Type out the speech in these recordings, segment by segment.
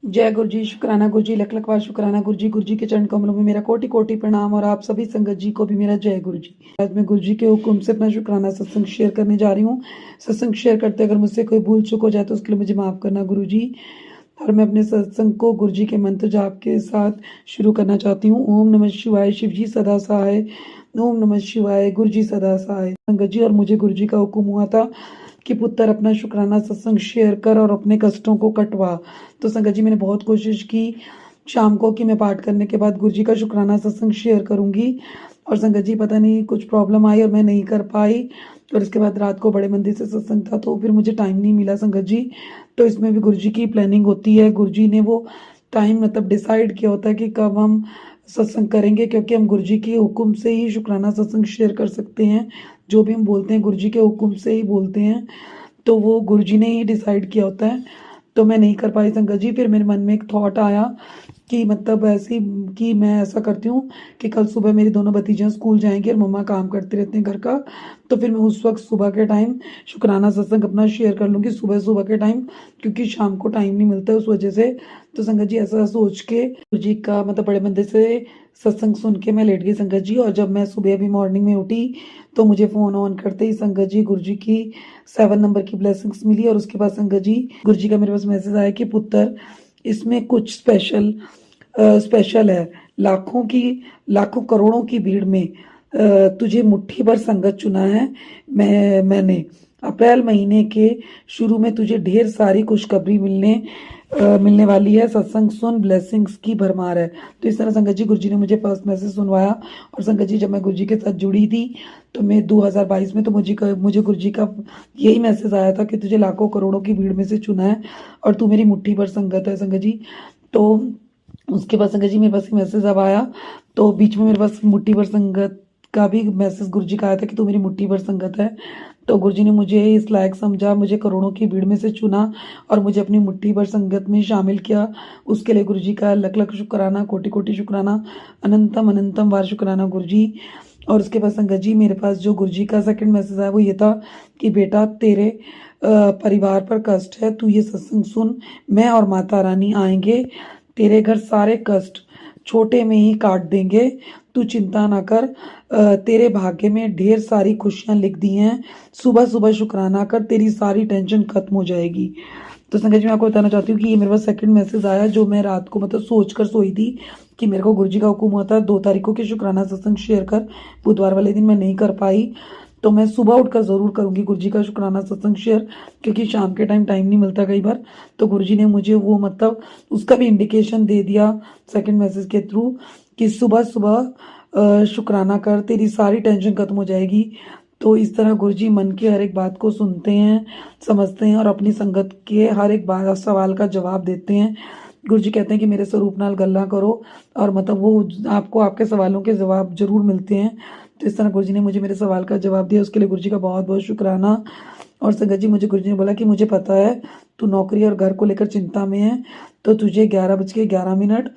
जय गुरु जी, शुक्राना गुरु जी, लख लख बार शुक्राना गुरु जी। गुरु जी के चरण कमलों में मेरा कोटि कोटि प्रणाम और आप सभी संगत जी को भी मेरा जय गुरु जी। आज मैं गुरु जी के हुक्म से अपना शुक्राना सत्संग शेयर करने जा रही हूँ। सत्संग शेयर करते अगर मुझसे कोई भूल चूक हो जाए तो उसके लिए मुझे माफ़ करना गुरु जी। और मैं अपने सत्संग को गुरु जी के मंत्र जाप के साथ शुरू करना चाहती हूँ। ओम नमः शिवाय, शिव जी सदा सहाय। ओम नमः शिवाय, गुरु जी सदा सहाय। संगत जी, और मुझे गुरु जी का हुक्म हुआ था कि पुत्र अपना शुक्राना सत्संग शेयर कर और अपने कष्टों को कटवा। तो संगत जी, मैंने बहुत कोशिश की शाम को कि मैं पाठ करने के बाद गुरु जी का शुक्राना सत्संग शेयर करूंगी, और संगत जी पता नहीं कुछ प्रॉब्लम आई और मैं नहीं कर पाई। और इसके बाद रात को बड़े मंदिर से सत्संग था तो फिर मुझे टाइम नहीं मिला संगत जी। तो इसमें भी गुरु जी की प्लानिंग होती है। गुरु जी ने वो टाइम मतलब डिसाइड किया होता है कि कब हम सत्संग करेंगे, क्योंकि हम गुरु जी के हुक्म से ही शुक्राना सत्संग शेयर कर सकते हैं। जो भी हम बोलते हैं गुरु जी के हुक्म से ही बोलते हैं, तो वो गुरु जी ने ही डिसाइड किया होता है। तो मैं नहीं कर पाई संगत जी। फिर मेरे मन में एक थॉट आया कि मतलब ऐसी कि मैं ऐसा करती हूँ कि कल सुबह मेरी दोनों भतीजियाँ स्कूल जाएंगी और मम्मा काम करते रहते हैं घर का, तो फिर मैं उस वक्त सुबह के टाइम शुक्राना सत्संग अपना शेयर कर लूँगी सुबह सुबह के टाइम, क्योंकि शाम को टाइम नहीं मिलता है उस वजह से। तो संगत जी ऐसा सोच के गुरु जी का मतलब बड़े मंदिर से सत्संग सुन के मैं लेट गई संगत जी। और जब मैं सुबह अभी मॉर्निंग में उठी तो मुझे फ़ोन ऑन करते ही संगत जी गुरु जी की 7 नंबर की ब्लेसिंग्स मिली। और उसके बाद संगत जी गुरु जी का मेरे पास मैसेज आया कि पुत्र, इसमें कुछ स्पेशल है। लाखों करोड़ों की भीड़ में तुझे मुट्ठी भर संगत चुना है। मैंने अप्रैल महीने के शुरू में तुझे ढेर सारी खुशखबरी मिलने वाली है। सत्संग सुन, ब्लेसिंग्स की भरमार है। तो इस तरह संगत जी गुरु जी ने मुझे फर्स्ट मैसेज सुनवाया। और संगत जी जब मैं गुरु जी के साथ जुड़ी थी तो मैं 2022 में तो मुझे गुरु जी का यही मैसेज आया था कि तुझे लाखों करोड़ों की भीड़ में से चुना है और तू मेरी मुट्ठी भर संगत है संगत जी। तो उसके बाद संगत जी मेरे पास मैसेज अब आया, तो बीच में मेरे पास मुट्ठी भर संगत का भी मैसेज गुरु जी का आया था कि तू मेरी मुट्ठी भर संगत है। तो गुरु जी ने मुझे इस लायक समझा, मुझे करोड़ों की भीड़ में से चुना और मुझे अपनी मुट्ठी भर संगत में शामिल किया। उसके लिए गुरु जी का लख लख शुक्राना, कोटि कोटि शुक्राना, अनंतम अनंतम बार शुक्राना गुरु जी। और उसके बाद संगत जी मेरे पास जो गुरु जी का सेकंड मैसेज आया वो ये था कि बेटा तेरे परिवार पर कष्ट है, तू ये सत्संग सुन। मैं और माता रानी आएंगे, तेरे घर सारे कष्ट छोटे में ही काट देंगे। तू चिंता ना कर, तेरे भाग्य में ढेर सारी खुशियां लिख दी हैं। सुबह सुबह शुक्राना कर, तेरी सारी टेंशन खत्म हो जाएगी। तो संगत जी मैं आपको बताना चाहती हूँ कि ये मेरे पास सेकंड मैसेज आया, जो मैं रात को मतलब सोच कर सोई थी कि मेरे को गुरु जी का हुक्म हुआ था 2 तारीख को कि शुक्राना सत्संग शेयर कर। बुधवार वाले दिन मैं नहीं कर पाई, तो मैं सुबह उठकर ज़रूर करूँगी गुरु जी का शुक्राना सत्संग शेयर, क्योंकि शाम के टाइम टाइम नहीं मिलता कई बार। तो गुरु जी ने मुझे वो मतलब उसका भी इंडिकेशन दे दिया सेकंड मैसेज के थ्रू कि सुबह सुबह शुक्राना कर, तेरी सारी टेंशन खत्म हो जाएगी। तो इस तरह गुरु जी मन की हर एक बात को सुनते हैं, समझते हैं और अपनी संगत के हर एक बात सवाल का जवाब देते हैं। गुरु जी कहते हैं कि मेरे स्वरूप नाल गल्ला करो और मतलब वो आपको आपके सवालों के जवाब जरूर मिलते हैं। तो इस तरह गुरु जी ने मुझे मेरे सवाल का जवाब दिया, उसके लिए गुरु जी का बहुत बहुत शुक्राना। और संगत जी मुझे गुरु जी ने बोला कि मुझे पता है तू नौकरी और घर को लेकर चिंता में है, तो तुझे 11:11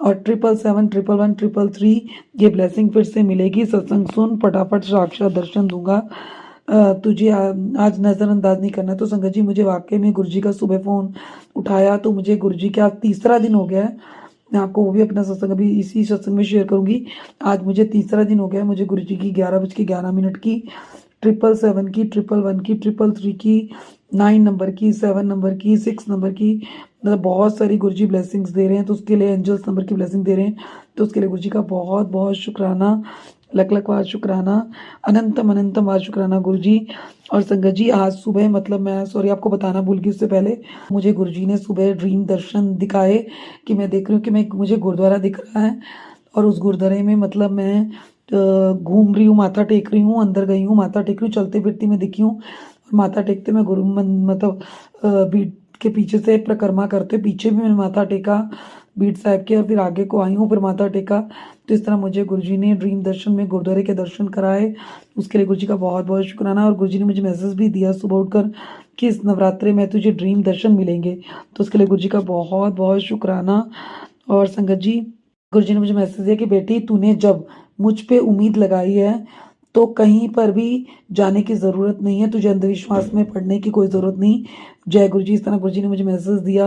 और 777 111 333 ये ब्लेसिंग फिर से मिलेगी। सत्संग सुन, फटाफट साक्षात दर्शन दूंगा। तुझे आज नज़रअंदाज नहीं करना। तो संगत जी मुझे वाकई में गुरु जी का सुबह फ़ोन उठाया तो मुझे गुरु जी का आज तीसरा दिन हो गया है। मैं आपको वो भी अपना सत्संग अभी इसी सत्संग में शेयर करूंगी। आज मुझे तीसरा दिन हो गया है, मुझे गुरु जी की 11:11 की, 777 की, 111 की, 333 की, 9 नंबर की, 7 नंबर की, 6 नंबर की, मतलब बहुत सारी गुरु जी ब्लेसिंग्स दे रहे हैं। तो उसके लिए एंजल्स नंबर की ब्लेसिंग दे रहे हैं। तो उसके लिए गुरु जी का बहुत बहुत शुक्राना, लख लख बार शुक्राना, अनंतम अनंतम बार शुक्राना गुरु जी। और संगत जी आज सुबह मतलब मैं सॉरी आपको बताना भूल गई उससे पहले, मुझे गुरु जी ने सुबह ड्रीम दर्शन दिखाए कि मैं देख रही हूँ कि मुझे गुरुद्वारा दिख रहा है और उस गुरुद्वारे में मतलब मैं घूम रही हूँ, माथा टेक रही हूँ, अंदर गई हूँ, माथा टेक रही हूँ, चलते फिरती मैं दिखी हूँ। और माथा टेकते मैं मतलब बीट के पीछे से परिक्रमा करते पीछे भी मैंने माथा टेका बीट साहब के, और फिर आगे को आई हूँ, फिर माथा टेका। तो इस तरह मुझे गुरुजी ने ड्रीम दर्शन में गुरुद्वारे के दर्शन कराए। उसके लिए गुरुजी का बहुत बहुत शुक्राना। और गुरुजी ने मुझे मैसेज भी दिया सुबह उठकर कि इस नवरात्रे में तुझे ड्रीम दर्शन मिलेंगे। तो उसके लिए गुरुजी का बहुत बहुत शुक्राना। और संगत जी गुरुजी ने मुझे मैसेज दिया कि बेटी तूने जब मुझ पे उम्मीद लगाई है तो कहीं पर भी जाने की ज़रूरत नहीं है, तुझे अंधविश्वास में पड़ने की कोई ज़रूरत नहीं। जय गुरु जी। इस तरह गुरु जी ने मुझे मैसेज दिया।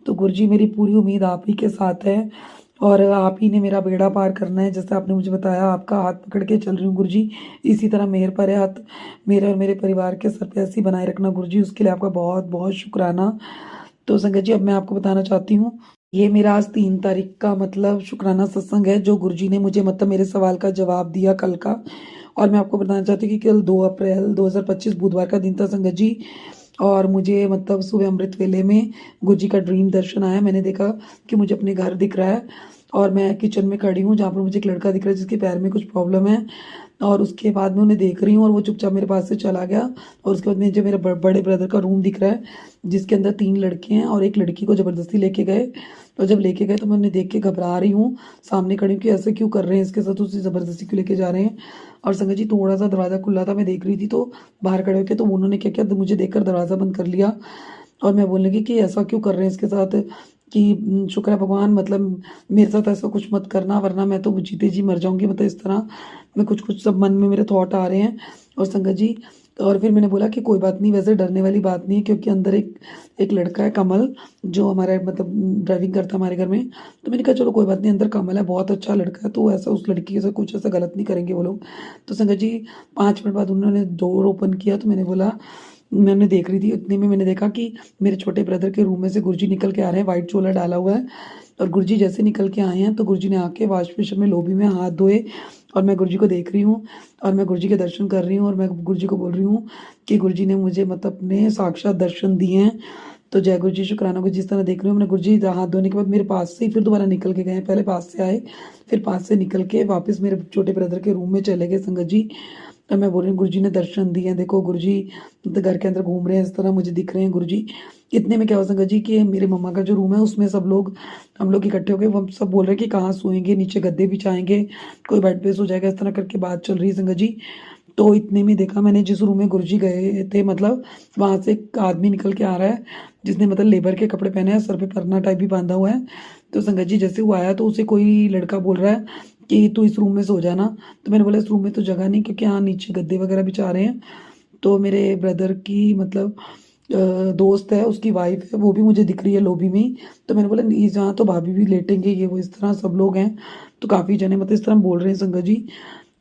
तो गुरुजी मेरी पूरी उम्मीद आप ही के साथ है और आप ही ने मेरा बेड़ा पार करना है। जैसे आपने मुझे बताया आपका हाथ पकड़ के चल रही हूँ गुरुजी, इसी तरह मेहर पर है हाथ मेरे और मेरे परिवार के सर पे ऐसे ही बनाए रखना गुरुजी, उसके लिए आपका बहुत बहुत शुक्राना। तो संगत जी अब मैं आपको बताना चाहती हूँ, ये मेरा आज 3 तारीख का मतलब शुक्राना सत्संग है जो गुरुजी ने मुझे मतलब मेरे सवाल का जवाब दिया कल का। और मैं आपको बताना चाहती हूँ कि कल 2 अप्रैल 2025 बुधवार का दिन था संगत जी। और मुझे मतलब सुबह अमृत वेले में गुरुजी का ड्रीम दर्शन आया। मैंने देखा कि मुझे अपने घर दिख रहा है और मैं किचन में खड़ी हूँ जहाँ पर मुझे एक लड़का दिख रहा है जिसके पैर में कुछ प्रॉब्लम है। और उसके बाद मैं उन्हें देख रही हूँ और वो चुपचाप मेरे पास से चला गया। और उसके बाद मुझे मेरे बड़े ब्रदर का रूम दिख रहा है जिसके अंदर 3 लड़के हैं और एक लड़की को ज़बरदस्ती लेके गए। और जब लेके गए तो मैं उन्हें देख के घबरा रही हूँ, सामने खड़ी हूँ कि ऐसे क्यों कर रहे हैं इसके साथ, उसे ज़बरदस्ती क्यों लेके जा रहे हैं। और संगत जी थोड़ा सा दरवाज़ा खुला था, मैं देख रही थी तो बाहर खड़े होके तो उन्होंने क्या किया, मुझे देखकर दरवाज़ा बंद कर लिया। और मैं बोलने लगी कि ऐसा क्यों कर रहे हैं इसके साथ, कि शुक्र है भगवान मतलब मेरे साथ ऐसा कुछ मत करना वरना मैं तो जीते जी मर जाऊंगी, मतलब इस तरह मैं कुछ सब मन में मेरे थॉट आ रहे हैं। और संगत जी और फिर मैंने बोला कि कोई बात नहीं, वैसे डरने वाली बात नहीं है क्योंकि अंदर एक लड़का है कमल जो हमारा मतलब ड्राइविंग करता है हमारे घर में। तो मैंने कहा चलो कोई बात नहीं, अंदर कमल है बहुत अच्छा लड़का है तो ऐसा उस लड़की से कुछ ऐसा गलत नहीं करेंगे वो लोग। तो संगत जी 5 मिनट बाद उन्होंने डोर ओपन किया तो मैंने बोला, मैंने देख रही थी इतने में मैंने देखा कि मेरे छोटे ब्रदर के रूम में से गुरुजी निकल के आ रहे हैं, वाइट चोला डाला हुआ है। और गुरुजी जैसे निकल के आए हैं तो गुरुजी ने आके वॉश बेसिन में लोबी में हाथ धोए और मैं गुरुजी को देख रही हूँ और मैं गुरुजी के दर्शन कर रही हूँ और मैं गुरुजी को बोल रही हूँ कि गुरुजी ने मुझे मतलब अपने साक्षात दर्शन दिए हैं। तो जय गुरुजी शुक्राना गुरुजी, जिस तरह देख रही हूँ मैंने गुरुजी हाथ धोने के बाद मेरे पास से ही फिर दोबारा निकल के गए, पहले पास से आए फिर पास से निकल के वापस मेरे छोटे ब्रदर के रूम में चले गए संगत जी। और मैं बोल रही हूँ गुरुजी ने दर्शन दिए हैं, देखो गुरुजी घर के अंदर घूम रहे हैं इस तरह मुझे दिख रहे हैं गुरुजी। इतने में क्या हुआ संगत जी कि मेरे मम्मा का जो रूम है उसमें सब लोग हम लोग इकट्ठे हो गए, वो सब बोल रहे हैं कि कहाँ सोएंगे, नीचे गद्दे बिछाएंगे, कोई बेड पे सो जाएगा, इस तरह करके बात चल रही है संगत जी। तो इतने में देखा मैंने जिस रूम में गुरुजी गए थे मतलब वहां से एक आदमी निकल के आ रहा है जिसने मतलब लेबर के कपड़े पहने हैं, सर पे परना टाइप भी बांधा हुआ है। तो संगत जी जैसे वो आया तो उसे कोई लड़का बोल रहा है कि तू इस रूम में सो जाना। तो मैंने बोला इस रूम में तो जगह नहीं क्योंकि यहाँ नीचे गद्दे वगैरह बिछा रहे हैं। तो मेरे ब्रदर की मतलब दोस्त है उसकी वाइफ है वो भी मुझे दिख रही है लॉबी में ही। तो मैंने बोला इस जहाँ तो भाभी भी लेटेंगे ये वो, इस तरह सब लोग हैं तो काफ़ी जने मतलब इस तरह बोल रहे हैं संगत जी।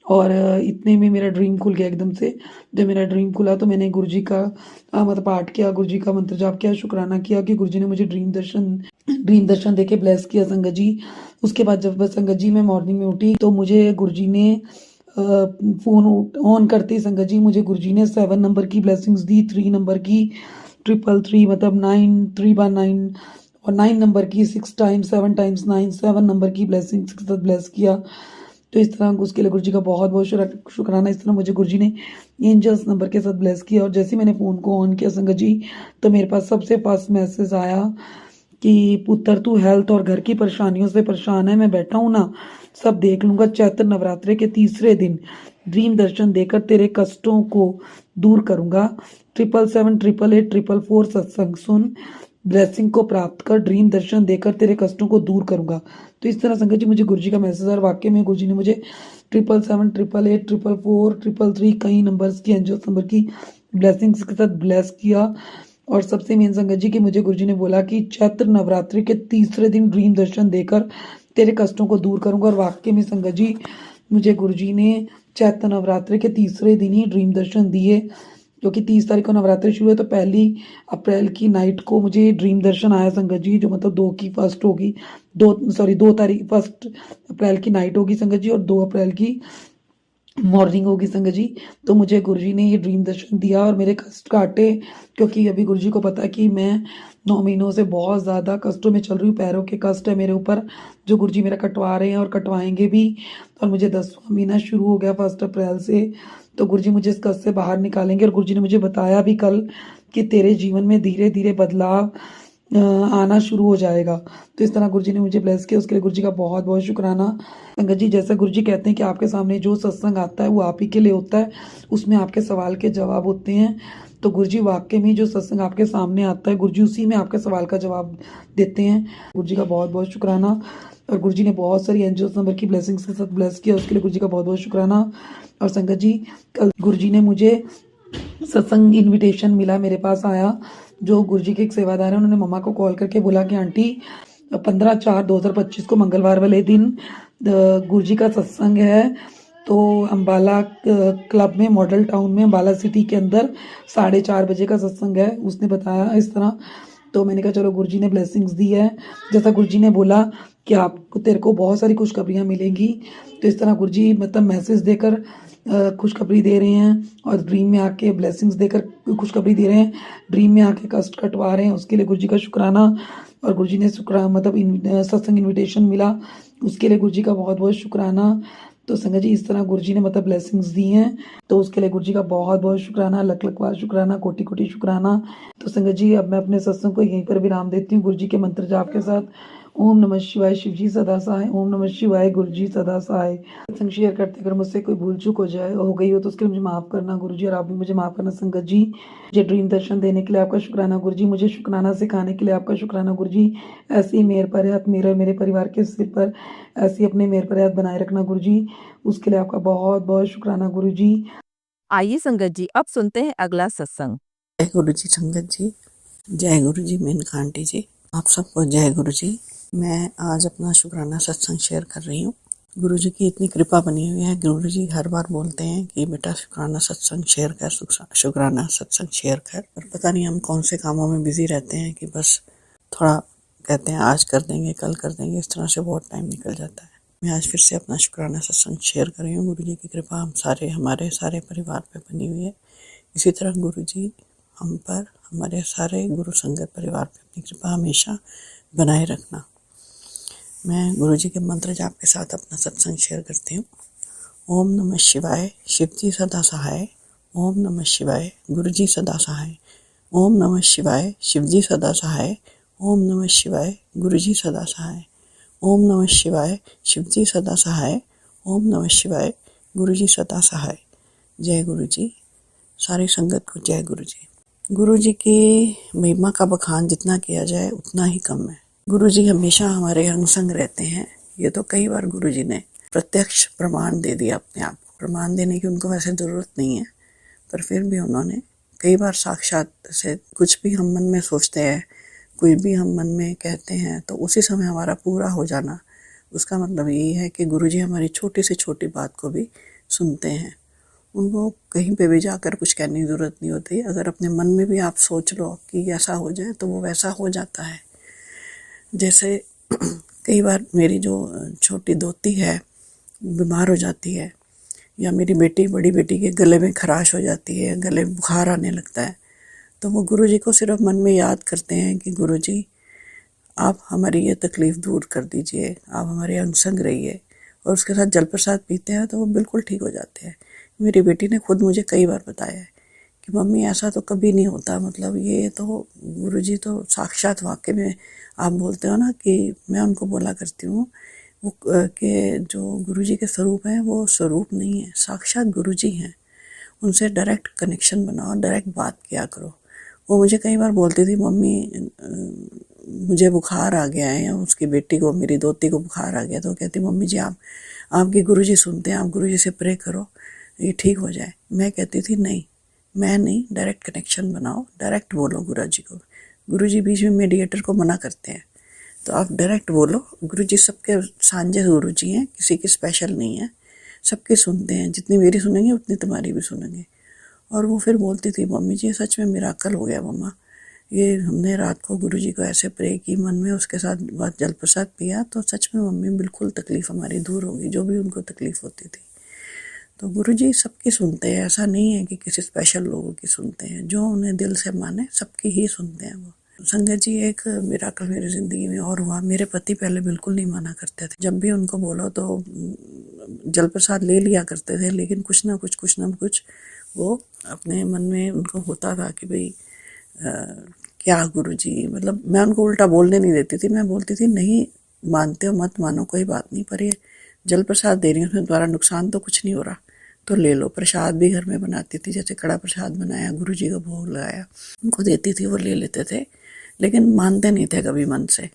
और इतने में मेरा ड्रीम खुल गया एकदम से। जब मेरा ड्रीम खुला तो मैंने गुरुजी का मतलब पाठ किया, गुरुजी का मंत्र जाप किया, शुक्राना किया कि गुरुजी ने मुझे ड्रीम दर्शन देके ब्लेस किया संगत जी। उसके बाद जब बस संगत जी मैं मॉर्निंग में उठी तो मुझे गुरुजी ने फ़ोन ऑन करते ही संगत जी मुझे गुरुजी ने 7 नंबर की ब्लेसिंग्स दी, 3 नंबर की, 333 मतलब 9 3/9 और 9 नंबर की 6 टाइम्स 7 टाइम्स 9 7 नंबर की ब्लेसिंग्स के साथ ब्लेस किया। तो इस तरह उसके लिए गुरुजी का बहुत बहुत शुक्राना। इस तरह मुझे गुरुजी ने एंजल्स नंबर के साथ ब्लेस किया। और जैसे ही मैंने फ़ोन को ऑन किया संगत जी तो मेरे पास सबसे फर्स्ट मैसेज आया कि पुत्र तू हेल्थ और घर की परेशानियों से परेशान है, मैं बैठा हूँ ना सब देख लूंगा। चैत्र नवरात्रे के तीसरे दिन ड्रीम दर्शन देकर तेरे कष्टों को दूर करूंगा। 777 888 सत्संग सुन, ब्लेसिंग को प्राप्त कर, ड्रीम दर्शन देकर तेरे कष्टों को दूर करूंगा। तो इस तरह संगत जी मुझे गुरुजी का मैसेज और वाकई में गुरुजी ने मुझे 777 888 444 333 कई नंबर्स की एंजल्स नंबर की ब्लेसिंग्स के साथ ब्लेस किया। और सबसे मेन संगत जी कि मुझे गुरुजी ने बोला कि चैत्र नवरात्रि के तीसरे दिन ड्रीम दर्शन देकर तेरे कष्टों को दूर करूंगा। और वाकई में संगत जी मुझे गुरुजी ने चैत्र नवरात्रि के तीसरे दिन ही ड्रीम दर्शन दिए, क्योंकि 30 तारीख को नवरात्रि शुरू है तो 1 अप्रैल की नाइट को मुझे ड्रीम दर्शन आया संगत जी, जो मतलब 2 की फर्स्ट होगी 1 अप्रैल की नाइट होगी संगत जी और 2 अप्रैल की मॉर्निंग होगी संगत जी। तो मुझे गुरुजी ने ये ड्रीम दर्शन दिया और मेरे कष्ट काटे, क्योंकि अभी गुरुजी को पता है कि मैं 9 महीनों से बहुत ज़्यादा कष्टों में चल रही हूँ, पैरों के कष्ट है मेरे ऊपर जो गुरुजी मेरा कटवा रहे हैं और कटवाएंगे भी। और मुझे 10वां महीना शुरू हो गया 1 अप्रैल से, तो गुरुजी मुझे इस कष्ट से बाहर निकालेंगे। और गुरुजी ने मुझे बताया भी कल कि तेरे जीवन में धीरे धीरे बदलाव आना शुरू हो जाएगा। तो इस तरह गुरुजी ने मुझे ब्लेस किया, उसके लिए गुरुजी का बहुत बहुत शुक्राना। संगत जी जैसा गुरुजी कहते हैं कि आपके सामने जो सत्संग आता है वो आप ही के लिए होता है, उसमें आपके सवाल के जवाब होते हैं। तो गुरुजी वाकई में जो सत्संग आपके सामने आता है गुरुजी उसी में आपके सवाल का जवाब देते हैं। गुरुजी का बहुत बहुत शुक्राना। और गुरुजी ने बहुत सारी एंजल्स नंबर की ब्लेसिंग्स के साथ ब्लेस किया, उसके लिए गुरुजी का बहुत बहुत शुक्राना। और संगत जी कल गुरुजी ने मुझे सत्संग इनविटेशन मिला, मेरे पास आया जो गुरुजी के एक सेवादार हैं, उन्होंने मम्मा को कॉल करके बोला कि आंटी 15/4/2025 को मंगलवार वाले दिन गुरुजी का सत्संग है, तो अम्बाला क्लब में, मॉडल टाउन में, अम्बाला सिटी के अंदर 4:30 बजे का सत्संग है। उसने बताया इस तरह। तो मैंने कहा चलो, गुरुजी ने ब्लेसिंग्स दी है, जैसा गुरुजी ने बोला कि आपको, तेरे को बहुत सारी खुशखबरियाँ मिलेंगी। तो इस तरह गुरुजी मतलब मैसेज देकर खुशखबरी दे रहे हैं, और ड्रीम में आके ब्लेसिंग्स देकर खुशखबरी दे रहे हैं, ड्रीम में आके कष्ट कटवा रहे हैं। उसके लिए गुरुजी का शुक्राना। और गुरुजी ने मतलब सत्संग इन्विटेशन मिला, उसके लिए गुरुजी का बहुत बहुत शुक्राना। तो संगत जी, इस तरह गुरुजी ने मतलब ब्लेसिंग्स दी हैं, तो उसके लिए गुरुजी का बहुत बहुत शुक्राना, लख लख बार शुक्राना, कोटि कोटि शुक्राना। तो संगत जी, अब मैं अपने सत्संग को यहीं पर विराम देती हूँ गुरुजी के मंत्र जाप के साथ। ओम नमः शिवाय, शिवजी सदा सहाय। ओम नमः शिवाय, गुरुजी सदा सहाय। सत्संग शेयर करते अगर मुझसे कोई भूल चूक हो गई हो तो उसके लिए मुझे माफ़ करना गुरुजी, और आप भी मुझे माफ़ करना संगत जी। मुझे ड्रीम दर्शन देने के लिए आपका शुक्राना गुरुजी, मुझे शुक्राना सिखाने के लिए आपका शुक्राना गुरुजी। ऐसी मेहर पर हाथ मेरे और मेरे परिवार के सिर पर ऐसी अपने मेहर पर हाथ बनाए रखना गुरुजी, उसके लिए आपका बहुत बहुत शुक्राना गुरुजी। आइए संगत जी, अब सुनते हैं अगला सत्संग। जय गुरु जी संगत जी, जय गुरु जी मेनका आंटी जी, आप सबको जय गुरु जी। मैं आज अपना शुक्राना सत्संग शेयर कर रही हूँ। गुरु जी की इतनी कृपा बनी हुई है। गुरु जी हर बार बोलते हैं कि बेटा शुक्राना सत्संग शेयर कर, शुक्राना सत्संग शेयर कर। और पता नहीं हम कौन से कामों में बिजी रहते हैं कि बस थोड़ा कहते हैं आज कर देंगे, कल कर देंगे, इस तरह से बहुत टाइम निकल जाता है। मैं आज फिर से अपना शुक्राना सत्संग शेयर कर रही हूँ। गुरु जी की कृपा हमारे सारे परिवार पे बनी हुई है। इसी तरह गुरु जी हम पर, हमारे सारे गुरु संगत परिवार पे अपनी कृपा हमेशा बनाए रखना। मैं गुरु जी के मंत्र जाप के साथ अपना सत्संग शेयर करती हूँ। ओम नमः शिवाय, शिवजी सदा सहाय। ओम नमः शिवाय, गुरु जी सदा सहाय। ओम नमः शिवाय, शिवजी सदा सहाय। ओम नमः शिवाय, गुरु जी सदा सहाय। ओम नमः शिवाय, शिवजी सदा सहाय। ओम नमः शिवाय, गुरु जी सदा सहाय। जय गुरु जी। सारी संगत को जय गुरु जी। गुरु जी की महिमा का बखान जितना किया जाए उतना ही कम है। गुरु जी हमेशा हमारे अंग संग रहते हैं। ये तो कई बार गुरु जी ने प्रत्यक्ष प्रमाण दे दिया अपने आप को। प्रमाण देने की उनको वैसे जरूरत नहीं है, पर फिर भी उन्होंने कई बार साक्षात से कुछ भी हम मन में सोचते हैं, कोई भी हम मन में कहते हैं, तो उसी समय हमारा पूरा हो जाना, उसका मतलब यही है कि गुरु जी हमारी छोटी से छोटी बात को भी सुनते हैं। उनको कहीं पे भी जाकर कुछ कहने की ज़रूरत नहीं होती। अगर अपने मन में भी आप सोच लो कि ऐसा हो जाए तो वो वैसा हो जाता है। जैसे कई बार मेरी जो छोटी दोती है बीमार हो जाती है, या मेरी बड़ी बेटी के गले में खराश हो जाती है, गले में बुखार आने लगता है, तो वो गुरु जी को सिर्फ मन में याद करते हैं कि गुरु जी आप हमारी ये तकलीफ़ दूर कर दीजिए, आप हमारे अंग संग रहिए, और उसके साथ जल प्रसाद पीते हैं तो वो बिल्कुल ठीक हो जाते हैं। मेरी बेटी ने खुद मुझे कई बार बताया है कि मम्मी ऐसा तो कभी नहीं होता, मतलब ये तो गुरुजी तो साक्षात वाकई में, आप बोलते हो ना कि मैं उनको बोला करती हूँ वो कि जो गुरुजी के स्वरूप हैं वो स्वरूप नहीं है, साक्षात गुरुजी हैं। उनसे डायरेक्ट कनेक्शन बनाओ, डायरेक्ट बात किया करो। वो मुझे कई बार बोलती थी मम्मी मुझे बुखार आ गया है, या उसकी बेटी को, मेरी दोती को बुखार आ गया, तो कहती मम्मी जी आपके गुरुजी सुनते हैं, आप गुरुजी से प्रे करो ये ठीक हो जाए। मैं कहती थी नहीं, मैं नहीं, डायरेक्ट कनेक्शन बनाओ, डायरेक्ट बोलो गुरु जी को। गुरु जी बीच में मीडिएटर को मना करते हैं, तो आप डायरेक्ट बोलो। गुरु जी सबके सांझे गुरु जी हैं, किसी की स्पेशल नहीं है, सबके सुनते हैं। जितनी मेरी सुनेंगे उतनी तुम्हारी भी सुनेंगे। और वो फिर बोलती थी मम्मी जी सच में मिराकल हो गया मम्मा, ये हमने रात को गुरु जी को ऐसे प्रे की मन में, उसके साथ बात जल प्रसाद पिया, तो सच में मम्मी बिल्कुल तकलीफ़ हमारी दूर होगी, जो भी उनको तकलीफ़ होती थी। तो गुरुजी सबकी सुनते हैं, ऐसा नहीं है कि किसी स्पेशल लोगों की सुनते हैं, जो उन्हें दिल से माने सबकी ही सुनते हैं वो। संगत जी एक मिराकल मेरी ज़िंदगी में और हुआ। मेरे पति पहले बिल्कुल नहीं माना करते थे, जब भी उनको बोलो तो जल प्रसाद ले लिया करते थे, लेकिन कुछ ना कुछ वो अपने मन में उनको होता था कि भाई क्या गुरुजी, मतलब मैं उनको उल्टा बोलने नहीं देती थी। मैं बोलती थी नहीं मानते हो मत मानो, कोई बात नहीं, पर ये जल प्रसाद दे रही हूँ, उसमें द्वारा नुकसान तो कुछ नहीं हो रहा, तो ले लो। प्रसाद भी घर में बनाती थी, जैसे कड़ा प्रसाद बनाया, गुरु जी का भोग लगाया, उनको देती थी, वो ले लेते थे, लेकिन मानते नहीं थे कभी मन से।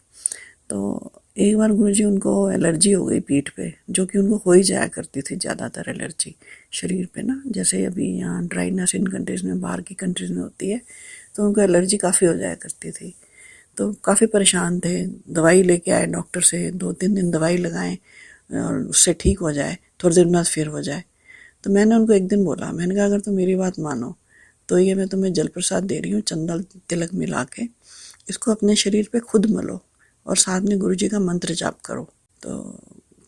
तो एक बार गुरु जी उनको एलर्जी हो गई पीठ पे, जो कि उनको हो ही जाया करती थी ज़्यादातर एलर्जी शरीर पे ना, जैसे अभी यहाँ ड्राइनेस इन कंट्रीज़ में, बाहर की कंट्रीज़ में होती है, तो उनको एलर्जी काफ़ी हो जाया करती थी। तो काफ़ी परेशान थे, दवाई लेके आए डॉक्टर से, 2-3 दिन दवाई लगाएं और उससे ठीक हो जाए, थोड़ी देर बाद फिर हो जाए। तो मैंने उनको एक दिन बोला, मैंने कहा अगर तुम मेरी बात मानो तो ये मैं तुम्हें जल प्रसाद दे रही हूँ, चंदन तिलक मिला के, इसको अपने शरीर पे खुद मलो और साथ में गुरु जी का मंत्र जाप करो। तो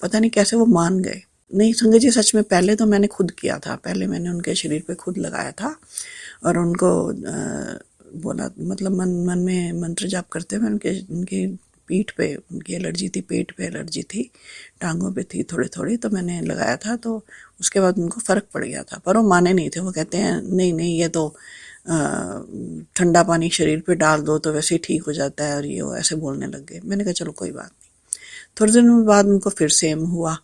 पता नहीं कैसे वो मान गए। नहीं संगत जी, सच में पहले तो मैंने खुद किया था, पहले मैंने उनके शरीर पे खुद लगाया था और उनको बोला, मतलब मन में मंत्र जाप करते हुए उनकी पीठ पे उनकी एलर्जी थी, पेट पे एलर्जी थी, टांगों पे थी थोड़ी थोड़ी, तो मैंने लगाया था। तो उसके बाद उनको फ़र्क पड़ गया था, पर वो माने नहीं थे। वो कहते हैं नहीं नहीं, ये तो ठंडा पानी शरीर पे डाल दो तो वैसे ही ठीक हो जाता है, और ये वो ऐसे बोलने लग गए। मैंने कहा चलो कोई बात नहीं। थोड़े दिनों बाद उनको फिर सेम हुआ,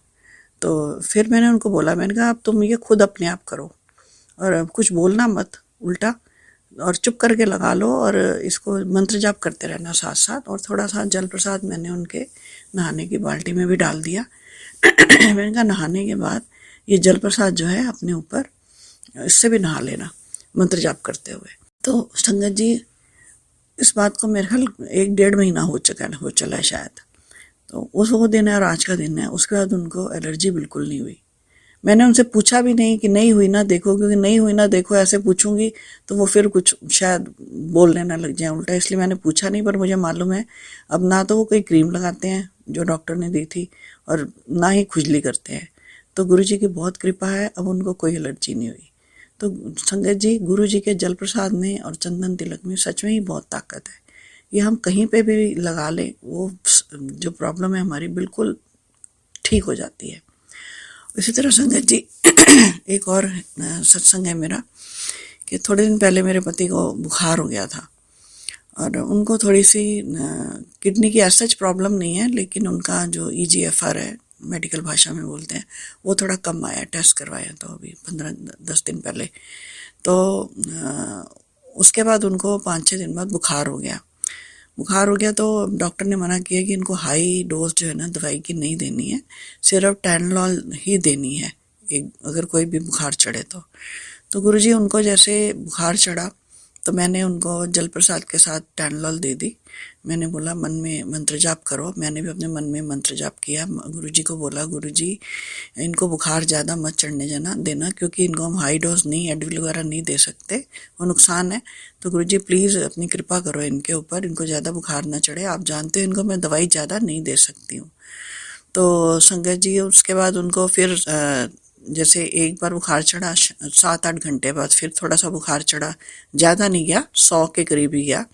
तो फिर मैंने उनको बोला, मैंने कहा अब तुम ये खुद अपने आप करो और कुछ बोलना मत उल्टा, और चुप करके लगा लो और इसको मंत्र जाप करते रहना साथ साथ। और थोड़ा सा जल प्रसाद मैंने उनके नहाने की बाल्टी में भी डाल दिया। मैंने कहा नहाने के बाद ये जल प्रसाद जो है अपने ऊपर, इससे भी नहा लेना मंत्र जाप करते हुए। तो संगत जी, इस बात को मेरे ख्याल 1-1.5 महीना हो चला है शायद। तो उस वो दिन है और आज का दिन है, उसके बाद उनको एलर्जी बिल्कुल नहीं हुई। मैंने उनसे पूछा भी नहीं कि नहीं हुई ना देखो, क्योंकि नहीं हुई ना देखो ऐसे पूछूंगी तो वो फिर कुछ शायद बोलने ना लग जाए उल्टा, इसलिए मैंने पूछा नहीं। पर मुझे मालूम है अब ना तो वो कोई क्रीम लगाते हैं जो डॉक्टर ने दी थी और ना ही खुजली करते हैं। तो गुरु जी की बहुत कृपा है, अब उनको कोई एलर्जी नहीं हुई। तो संगत जी, गुरु जी के जल प्रसाद में और चंदन तिलक में सच में ही बहुत ताकत है। ये हम कहीं पे भी लगा लें, वो जो प्रॉब्लम है हमारी बिल्कुल ठीक हो जाती है। इसी तरह संगत जी, एक और सत्संग है मेरा कि थोड़े दिन पहले मेरे पति को बुखार हो गया था और उनको थोड़ी सी किडनी की सच प्रॉब्लम नहीं है, लेकिन उनका जो EGFR है, मेडिकल भाषा में बोलते हैं, वो थोड़ा कम आया। टेस्ट करवाया तो अभी 15-10 दिन पहले। तो उसके बाद उनको 5-6 दिन बाद बुखार हो गया। तो डॉक्टर ने मना किया कि इनको हाई डोज जो है ना दवाई की नहीं देनी है, सिर्फ टैनलॉल ही देनी है अगर कोई भी बुखार चढ़े तो गुरुजी उनको जैसे बुखार चढ़ा तो मैंने उनको जल प्रसाद के साथ टैनलॉल दे दी। मैंने बोला मन में मंत्र जाप करो। मैंने भी अपने मन में मंत्र जाप किया। गुरुजी को बोला, गुरुजी इनको बुखार ज़्यादा मत चढ़ने देना, क्योंकि इनको हम हाई डोज नहीं, एडविल वगैरह नहीं दे सकते, वो नुकसान है। तो गुरुजी प्लीज़ अपनी कृपा करो इनके ऊपर, इनको ज़्यादा बुखार ना चढ़े। आप जानते हो इनको मैं दवाई ज़्यादा नहीं दे सकती हूँ। तो संगत जी, उसके बाद उनको फिर जैसे एक बार बुखार चढ़ा, 7-8 घंटे बाद फिर थोड़ा सा बुखार चढ़ा, ज़्यादा नहीं गया, 100 के करीब ही गया।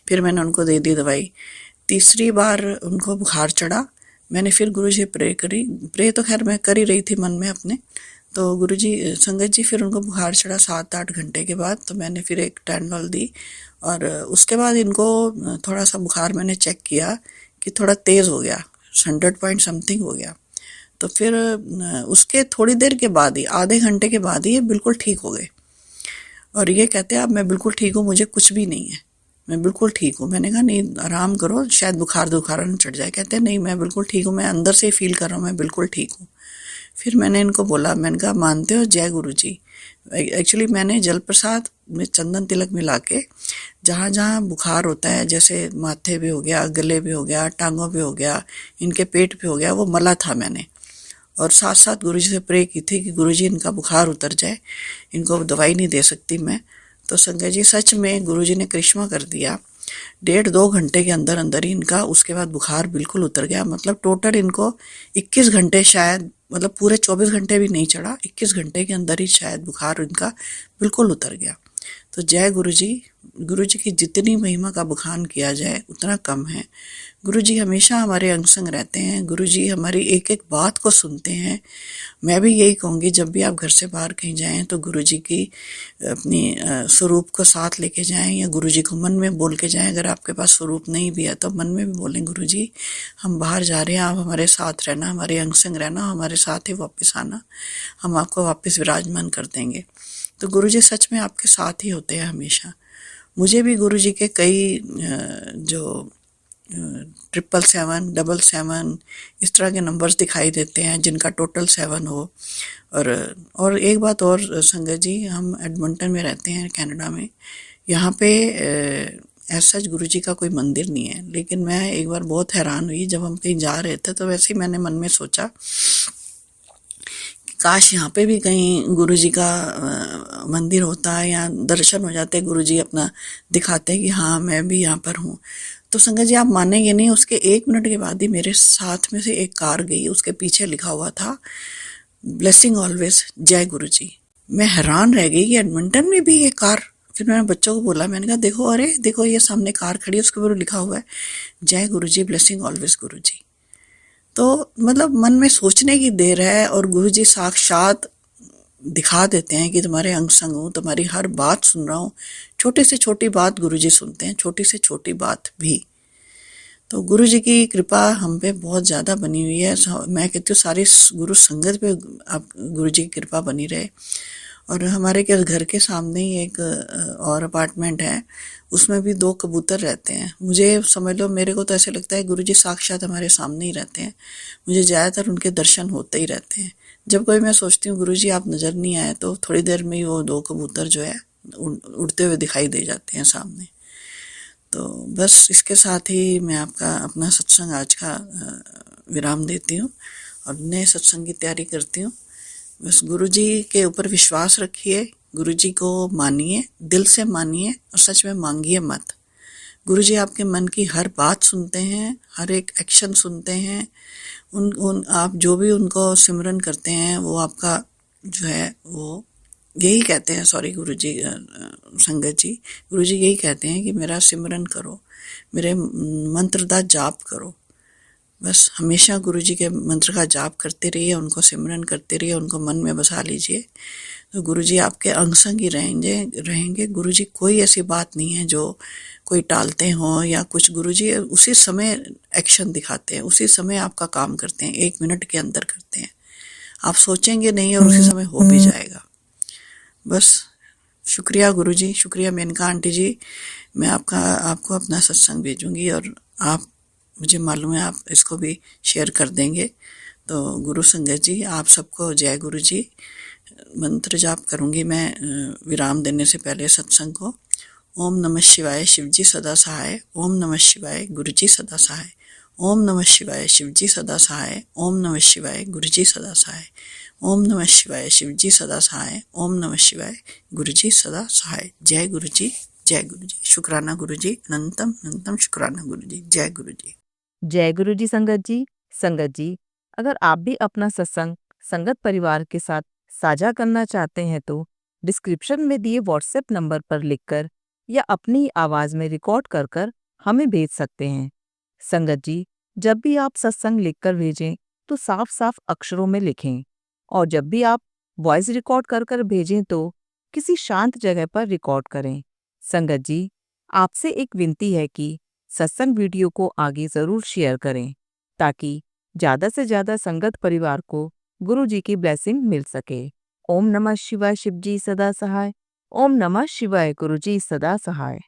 फिर मैंने उनको दे दी दवाई। तीसरी बार उनको बुखार चढ़ा, मैंने फिर गुरु जी प्रे तो खैर मैं कर ही रही थी मन में अपने। तो गुरु जी, संगत जी, फिर उनको बुखार चढ़ा 7-8 घंटे के बाद, तो मैंने फिर एक टैनलॉल दी और उसके बाद इनको थोड़ा सा बुखार मैंने चेक किया कि थोड़ा तेज़ हो गया, 100 पॉइंट समथिंग हो गया। तो फिर उसके थोड़ी देर के बाद ही, आधे घंटे के बाद ही ये बिल्कुल ठीक हो गए और ये कहते हैं अब मैं बिल्कुल ठीक हूँ, मुझे कुछ भी नहीं है, मैं बिल्कुल ठीक हूँ। मैंने कहा नहीं, आराम करो, शायद बुखार न चढ़ जाए। कहते हैं नहीं, मैं बिल्कुल ठीक हूँ, मैं अंदर से फील कर रहा हूँ मैं बिल्कुल ठीक हूँ। फिर मैंने इनको बोला, मैंने कहा मानते हो जय गुरु जी। एक्चुअली मैंने जल प्रसाद में चंदन तिलक मिला के जहाँ जहाँ बुखार होता है, जैसे माथे पे हो गया, गले पे हो गया, टांगों पे हो गया, इनके पेट पे हो गया, वो मला था मैंने। और साथ साथ गुरुजी से प्रे की थी कि गुरुजी इनका बुखार उतर जाए, इनको दवाई नहीं दे सकती मैं। तो संगत जी, सच में गुरुजी ने करिश्मा कर दिया। 1.5-2 घंटे के अंदर अंदर ही इनका उसके बाद बुखार बिल्कुल उतर गया। मतलब टोटल इनको 21 घंटे, शायद मतलब पूरे 24 घंटे भी नहीं चढ़ा, 21 घंटे के अंदर ही शायद बुखार इनका बिल्कुल उतर गया। तो जय गुरु जी की जितनी महिमा का बखान किया जाए उतना कम है। गुरु जी हमेशा हमारे अंग संग रहते हैं। गुरु जी हमारी एक एक बात को सुनते हैं। मैं भी यही कहूँगी, जब भी आप घर से बाहर कहीं जाएं तो गुरु जी की अपनी स्वरूप को साथ लेके जाएं, या गुरु जी को मन में बोल के जाएं। अगर आपके पास स्वरूप नहीं भी है तो मन में भी बोलें, गुरु जी हम बाहर जा रहे हैं, आप हमारे साथ रहना, हमारे अंग संग रहना, हमारे साथ ही वापस आना, हम आपको वापस विराजमान कर देंगे। तो गुरु जी सच में आपके साथ ही होते हैं हमेशा। मुझे भी गुरु जी के कई जो 777, 777 इस तरह के नंबर्स दिखाई देते हैं जिनका टोटल 7 हो। और एक बात और संगत जी, हम एडमंटन में रहते हैं, कनाडा में। यहाँ पे ऐसा गुरु जी का कोई मंदिर नहीं है, लेकिन मैं एक बार बहुत हैरान हुई जब हम कहीं जा रहे थे, तो वैसे ही मैंने मन में सोचा काश यहाँ पे भी कहीं गुरु जी का मंदिर होता है या दर्शन हो जाते, गुरु जी अपना दिखाते हैं कि हाँ मैं भी यहाँ पर हूँ। तो संगत जी आप मानेंगे नहीं, उसके 1 मिनट के बाद ही मेरे साथ में से एक कार गई, उसके पीछे लिखा हुआ था ब्लेसिंग ऑलवेज जय गुरु जी। मैं हैरान रह गई कि एडमिंटन में भी ये कार। फिर मैंने बच्चों को बोला, मैंने कहा देखो, अरे देखो ये सामने कार खड़ी है, उसके ऊपर लिखा हुआ है जय गुरु जी, ब्लेसिंग ऑलवेज गुरु जी। तो मतलब मन में सोचने की देर है, और गुरु जी साक्षात दिखा देते हैं कि तुम्हारे अंग संग हूँ, तुम्हारी हर बात सुन रहा हूँ। छोटी से छोटी बात गुरु जी सुनते हैं, छोटी से छोटी बात भी। तो गुरु जी की कृपा हम पे बहुत ज़्यादा बनी हुई है। मैं कहती हूँ सारी गुरु संगत पे आप गुरु जी की कृपा बनी रहे। और हमारे के घर के सामने ही एक और अपार्टमेंट है, उसमें भी 2 कबूतर रहते हैं। मुझे समझ लो, मेरे को तो ऐसे लगता है गुरु जी साक्षात हमारे सामने ही रहते हैं। मुझे ज़्यादातर उनके दर्शन होते ही रहते हैं। जब कोई मैं सोचती हूँ गुरु जी आप नज़र नहीं आए, तो थोड़ी देर में ही वो 2 कबूतर जो है उड़ते हुए दिखाई दे जाते हैं सामने। तो बस इसके साथ ही मैं आपका अपना सत्संग आज का विराम देती हूँ और नए सत्संग की तैयारी करती हूँ। बस गुरु जी के ऊपर विश्वास रखिए, गुरु जी को मानिए, दिल से मानिए और सच में मांगिए मत। गुरु जी आपके मन की हर बात सुनते हैं, हर एक एक्शन सुनते हैं। उन आप जो भी उनको सिमरन करते हैं वो आपका जो है वो यही कहते हैं, सॉरी गुरु जी, संगत जी, गुरु जी यही कहते हैं कि मेरा सिमरन करो, मेरे मंत्र का जाप करो। बस हमेशा गुरु जी के मंत्र का जाप करते रहिए, उनको सिमरन करते रहिए, उनको मन में बसा लीजिए, तो गुरु जी आपके अंग संग ही रहेंगे। गुरु जी कोई ऐसी बात नहीं है जो कोई टालते हों या कुछ। गुरु जी उसी समय एक्शन दिखाते हैं, उसी समय आपका काम करते हैं, 1 मिनट के अंदर करते हैं। आप सोचेंगे नहीं और उसी समय हो भी जाएगा। बस शुक्रिया गुरु जी, शुक्रिया मेनका आंटी जी। मैं आपको अपना सत्संग भेजूंगी और आप, मुझे मालूम है आप इसको भी शेयर कर देंगे। तो गुरु संगत जी आप सबको जय गुरु जी। मंत्र जाप करूंगी मैं विराम देने से पहले सत्संग को। ओम नमः शिवाय शिवजी सदा सहाय, ओम नमः शिवाय गुरुजी सदा सहाय, ओम नमः शिवाय शिवजी सदा सहाय, ओम नमः शिवाय गुरुजी सदा सहाय, ओम नमः शिवाय शिवजी सदा सहाय, ओम नमः शिवाय गुरुजी सदा सहाय। जय गुरु जी, जय गुरु जी। शुक्राना गुरु जी, अनंतम अनंतम शुक्राना गुरु जी। जय गुरु जी। जय गुरु जी संगत जी। संगत जी, अगर आप भी अपना सत्संग संगत परिवार के साथ साझा करना चाहते हैं तो डिस्क्रिप्शन में दिए व्हाट्सएप नंबर पर लिखकर या अपनी आवाज में रिकॉर्ड कर हमें भेज सकते हैं। संगत जी, जब भी आप सत्संग लिखकर भेजें तो साफ साफ अक्षरों में लिखें, और जब भी आप वॉइस रिकॉर्ड कर भेजें तो किसी शांत जगह पर रिकॉर्ड करें। संगत जी, आपसे एक विनती है कि सत्संग वीडियो को आगे जरूर शेयर करें, ताकि ज्यादा से ज्यादा संगत परिवार को गुरु जी की ब्लेसिंग मिल सके। ओम नमः शिवाय शिवजी सदा सहाय, ओम नमः शिवाय गुरुजी सदा सहाय।